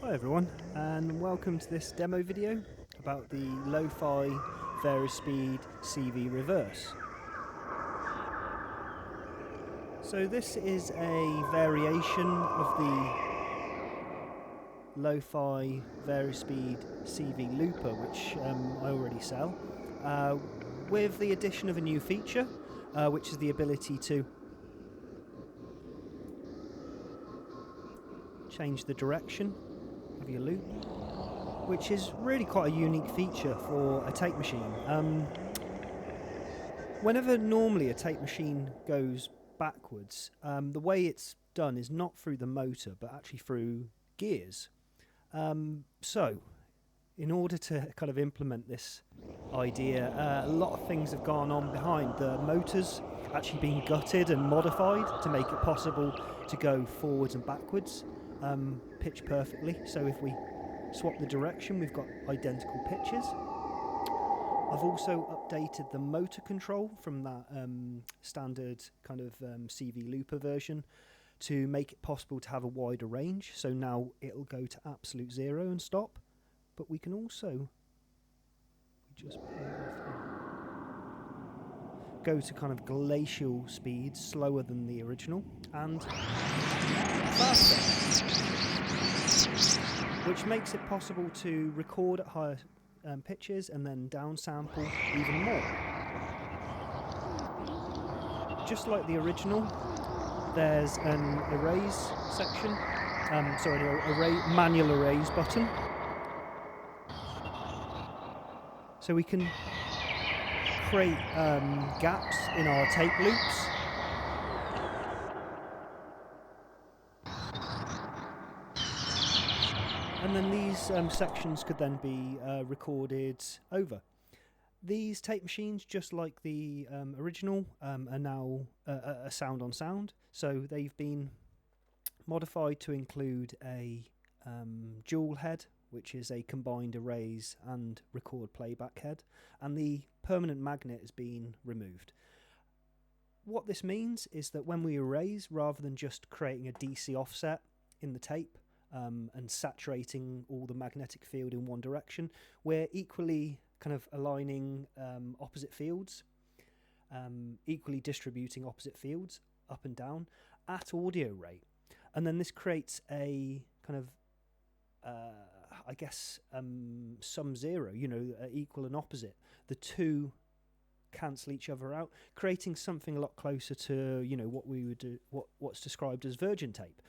Hi everyone, and welcome to this demo video about the LOFI Varispeed CV Reverse. So this is a variation of the LOFI Varispeed CV Looper, which I already sell, with the addition of a new feature, which is the ability to change the direction of your loop, which is really quite a unique feature for a tape machine. Whenever normally a tape machine goes backwards, the way it's done is not through the motor but actually through gears. So in order to kind of implement this idea, a lot of things have gone on behind. The motor's actually been gutted and modified to make it possible to go forwards and backwards, pitch perfectly. So if we swap the direction, we've got identical pitches. I've also updated the motor control from that standard kind of CV Looper version to make it possible to have a wider range. So now it'll go to absolute zero and stop. But we can also just go to kind of glacial speeds, slower than the original, and faster, which makes it possible to record at higher pitches and then downsample even more. Just like the original, there's an erase section, manual erase button. So we can create gaps in our tape loops. And then these sections could then be recorded over. These tape machines, just like the original, are now a sound on sound. So they've been modified to include a dual head, which is a combined erase and record playback head, and the permanent magnet has been removed. What this means is that when we erase, rather than just creating a DC offset in the tape and saturating all the magnetic field in one direction, we're equally kind of aligning opposite fields, equally distributing opposite fields up and down at audio rate. And then this creates a kind of sum zero, equal and opposite. The two cancel each other out, creating something a lot closer to, what we would do, what's described as virgin tape.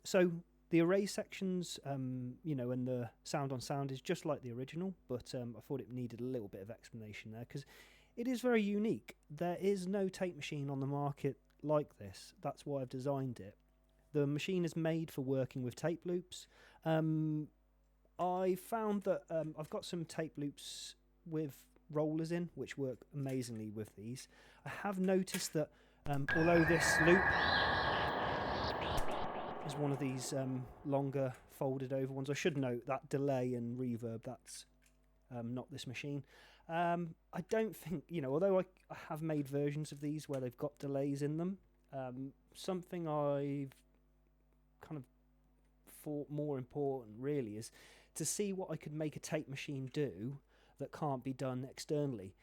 So the erase sections, and the sound on sound is just like the original, but I thought it needed a little bit of explanation there because it is very unique. There is no tape machine on the market like this. That's why I've designed it. The machine is made for working with tape loops. I found that I've got some tape loops with rollers in, which work amazingly with these. I have noticed that although this loop is one of these longer folded over ones, I should note that delay and reverb, that's not this machine. I don't think, although I have made versions of these where they've got delays in them, something I've kind of thought more important really is to see what I could make a tape machine do that can't be done externally.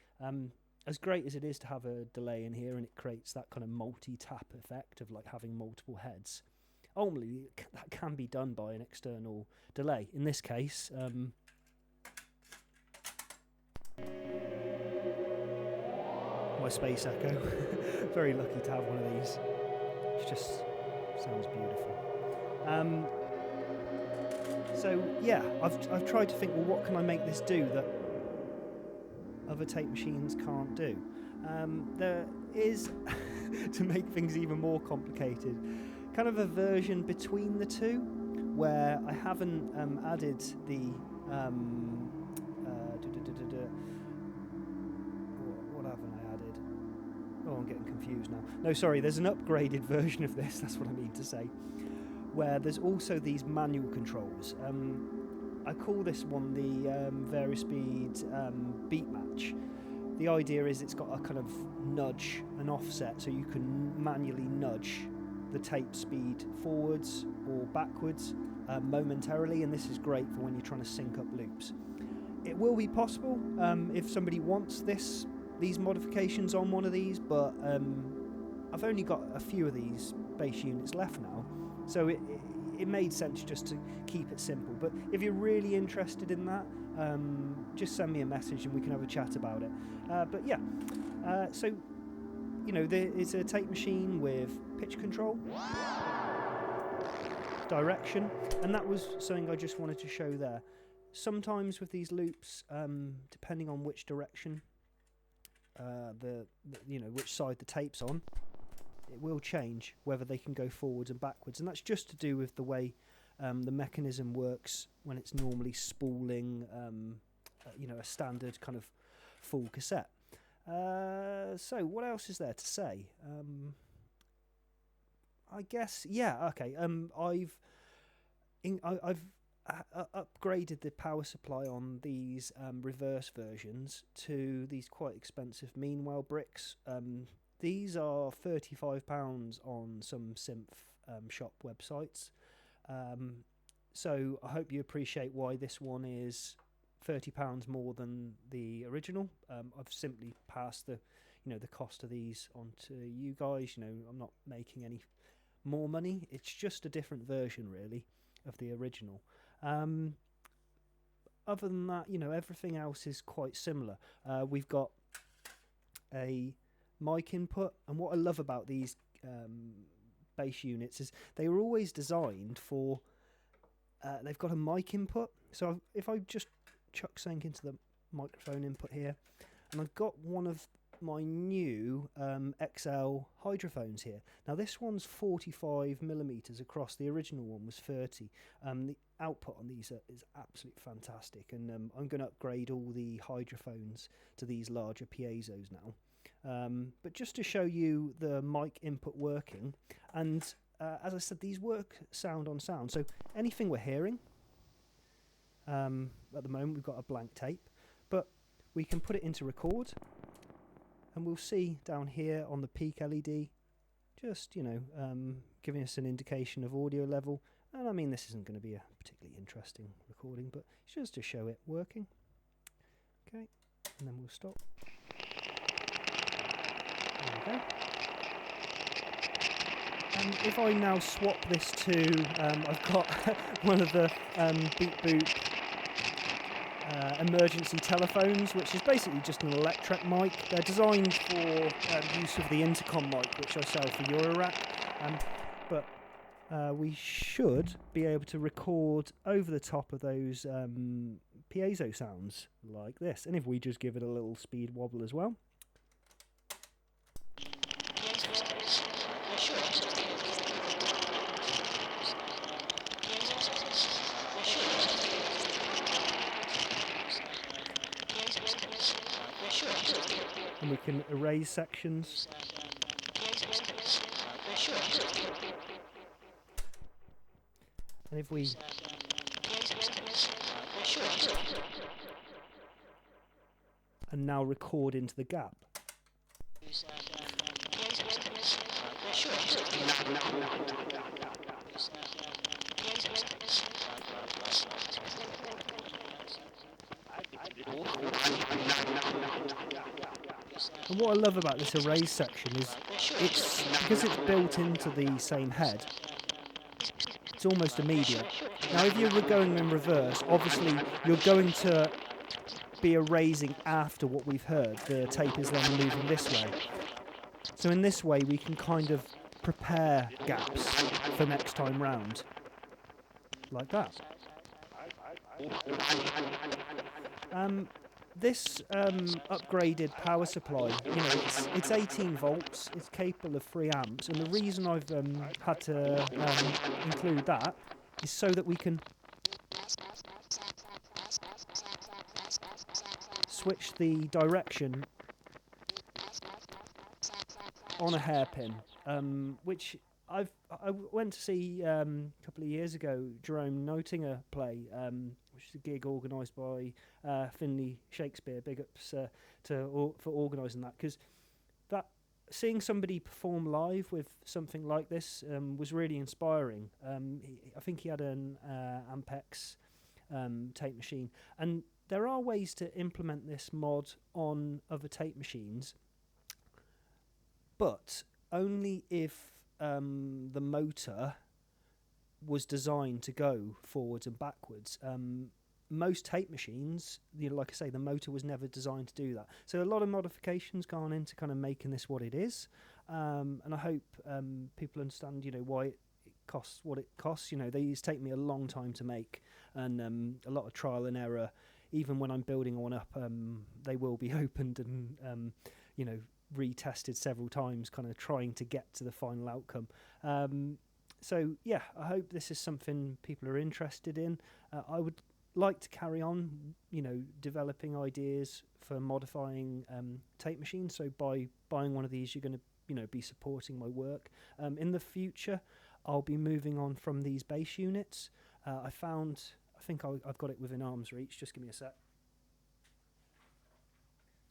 As great as it is to have a delay in here and it creates that kind of multi-tap effect of like having multiple heads, ultimately that can be done by an external delay. In this case, my space echo. Very lucky to have one of these. It just sounds beautiful. So yeah, I've tried to think, well, what can I make this do that other tape machines can't do? There is, to make things even more complicated, kind of a version between the two where I haven't added the what haven't I added? Oh, I'm getting confused now. No, sorry, there's an upgraded version of this, that's what I mean to say, where there's also these manual controls. I call this one the Varispeed beat match. The idea is it's got a kind of nudge, an offset, so you can manually nudge the tape speed forwards or backwards momentarily, and this is great for when you're trying to sync up loops. It will be possible if somebody wants these modifications on one of these, but I've only got a few of these bass units left now, so it made sense just to keep it simple. But if you're really interested in that, just send me a message and we can have a chat about it. But yeah, so there is a tape machine with pitch control, direction, and that was something I just wanted to show there. Sometimes with these loops, depending on which direction which side the tape's on, it will change whether they can go forwards and backwards, and that's just to do with the way the mechanism works when it's normally spooling a standard kind of full cassette. So what else is there to say? I guess, yeah, okay. I've upgraded the power supply on these reverse versions to these quite expensive Meanwhile bricks. These are £35 on some synth shop websites. So I hope you appreciate why this one is £30 more than the original. I've simply passed the cost of these on to you guys. I'm not making any more money. It's just a different version, really, of the original. Other than that, everything else is quite similar. We've got a mic input, and what I love about these bass units is they were always designed for they've got a mic input. So if I just chuck something into the microphone input here, and I've got one of my new XL hydrophones here. Now this one's 45mm across. The original one was 30. The output on these is absolutely fantastic, and I'm going to upgrade all the hydrophones to these larger piezos now. But just to show you the mic input working, and as I said, these work sound on sound. So anything we're hearing, at the moment we've got a blank tape, but we can put it into record, and we'll see down here on the peak LED, just giving us an indication of audio level. And I mean, this isn't going to be a particularly interesting recording, but it's just to show it working. Okay, and then we'll stop. There we go. And if I now swap this to, I've got one of the Beat Boop emergency telephones, which is basically just an electret mic. They're designed for use of the intercom mic, which I sell for Eurorack. But we should be able to record over the top of those piezo sounds like this. And if we just give it a little speed wobble as well. And we can erase sections. And if we and now record into the gap. And what I love about this erase section is because it's built into the same head, it's almost immediate. Now if you're going in reverse, obviously you're going to be erasing after what we've heard. The tape is then moving this way. So in this way we can kind of prepare gaps for next time round. Like that. This upgraded power supply, it's 18 volts, it's capable of 3 amps, and the reason I've had to include that is so that we can switch the direction on a hairpin, which I went to see a couple of years ago Jerome Notinger play, which is a gig organised by Finley Shakespeare. Big ups for organising that, because that seeing somebody perform live with something like this was really inspiring. I think he had an Ampex tape machine, and there are ways to implement this mod on other tape machines, but only if the motor was designed to go forwards and backwards. Most tape machines, like I say, the motor was never designed to do that. So a lot of modifications gone into kind of making this what it is, and I hope people understand, why it costs what it costs. These take me a long time to make, and a lot of trial and error. Even when I'm building one up, they will be opened and retested several times, kind of trying to get to the final outcome. So yeah, I hope this is something people are interested in. I would like to carry on, developing ideas for modifying tape machines. So by buying one of these, you're going to, be supporting my work. In the future, I'll be moving on from these base units. I think I've got it within arm's reach. Just give me a sec.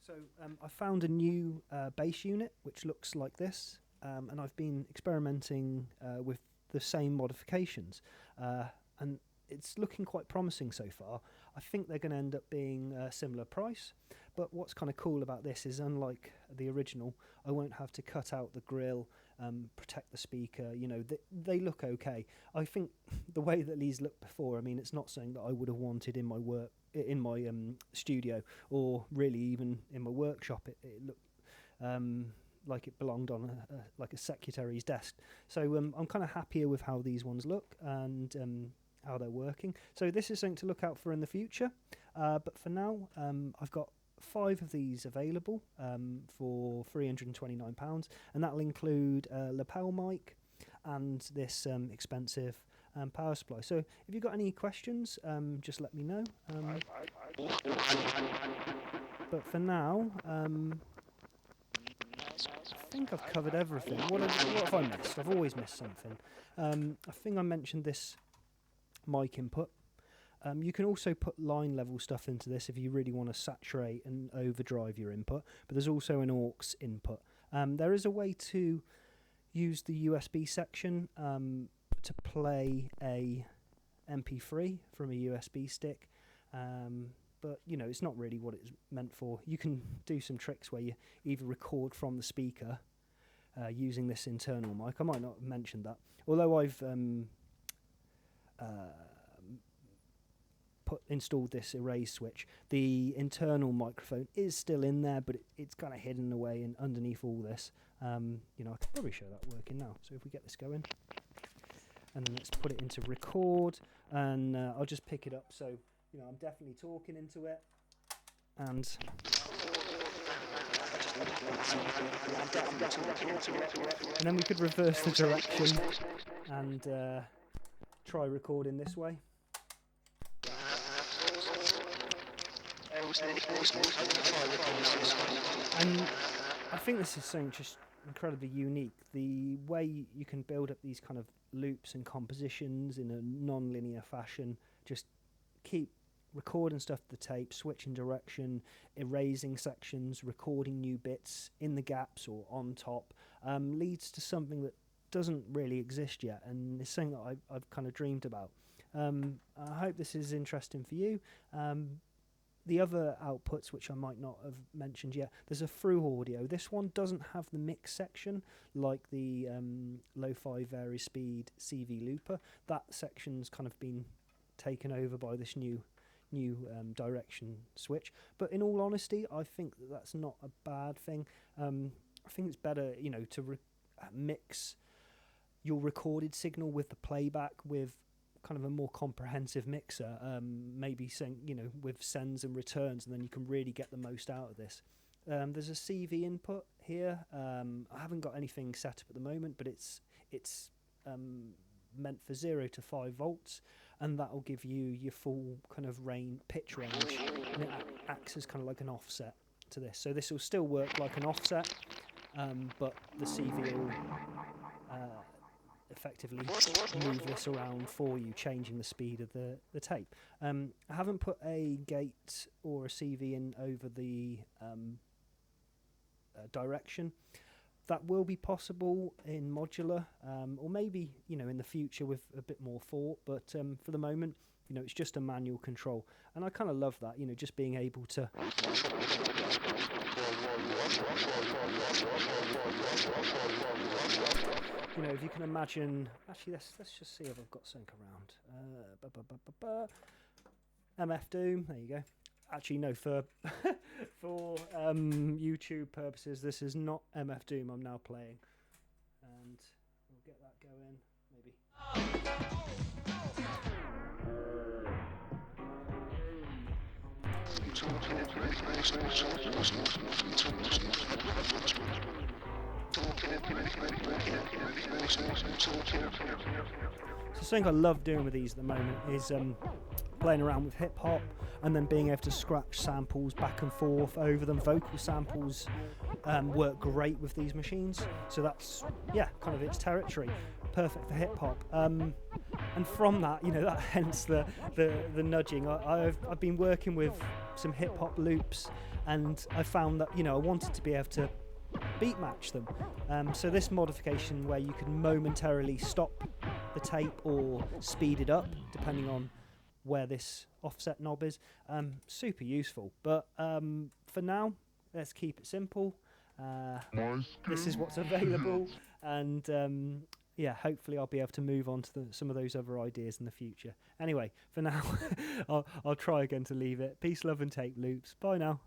So I found a new base unit which looks like this, and I've been experimenting with the same modifications, and it's looking quite promising so far. I think they're going to end up being a similar price, but what's kind of cool about this is, unlike the original, I won't have to cut out the grill, protect the speaker. They look okay. I think the way that these looked before, it's not something that I would have wanted in my work, in my studio, or really even in my workshop. It looked like it belonged on like a secretary's desk. So I'm kind of happier with how these ones look and how they're working. So this is something to look out for in the future. But for now, I've got 5 of these available for £329, and that'll include a lapel mic and this expensive power supply. So if you've got any questions, just let me know. But for now, I think I've covered everything. What have I missed? I've always missed something. I think I mentioned this mic input. You can also put line level stuff into this if you really want to saturate and overdrive your input, but there's also an aux input. There is a way to use the USB section to play a MP3 from a USB stick, but it's not really what it's meant for. You can do some tricks where you either record from the speaker using this internal mic. I might not have mentioned that, although I've installed this erase switch. The internal microphone is still in there, but it's kind of hidden away and underneath all this. I could probably show that working now. So if we get this going, and then let's put it into record, and I'll just pick it up. So I'm definitely talking into it, and then we could reverse the direction and try recording this way. And I think this is something just incredibly unique. The way you can build up these kind of loops and compositions in a non-linear fashion, just keep recording stuff to the tape, switching direction, erasing sections, recording new bits in the gaps or on top, leads to something that doesn't really exist yet, and it's something that I've kind of dreamed about. I hope this is interesting for you. The other outputs, which I might not have mentioned yet, there's a through audio. This one doesn't have the mix section like the LOFI Varispeed CV looper. That section's kind of been taken over by this new direction switch. But in all honesty, I think that's not a bad thing. I think it's better, to mix your recorded signal with the playback with kind of a more comprehensive mixer, maybe saying, with sends and returns, and then you can really get the most out of this. There's a CV input here. I haven't got anything set up at the moment, but it's meant for 0 to 5 volts, and that will give you your full kind of pitch range, and it acts as kind of like an offset to this. So this will still work like an offset, but the CV will effectively move this around for you, changing the speed of the tape. I haven't put a gate or a CV in over the direction. that will be possible in modular, or maybe, you know, in the future with a bit more thought. But for the moment, you know, it's just a manual control, and I kind of love that. You know, just being able to. You know, if you can imagine. Actually, let's just see if I've got something around. MF Doom. There you go. Actually, no, for for YouTube purposes, this is not MF Doom I'm now playing, and we'll get that going maybe. So something I love doing with these at the moment is playing around with hip hop and then being able to scratch samples back and forth over them. Vocal samples work great with these machines, so that's kind of its territory. Perfect for hip hop. And from that, you know, that hence the nudging. I've been working with some hip hop loops, and I found that, you know, I wanted to be able to beat match them. So this modification where you can momentarily stop the tape or speed it up depending on where this offset knob is, super useful. But for now, let's keep it simple. This is what's available, and hopefully I'll be able to move on to some of those other ideas in the future. Anyway, for now, I'll try again to leave it. Peace, love and tape loops. Bye now.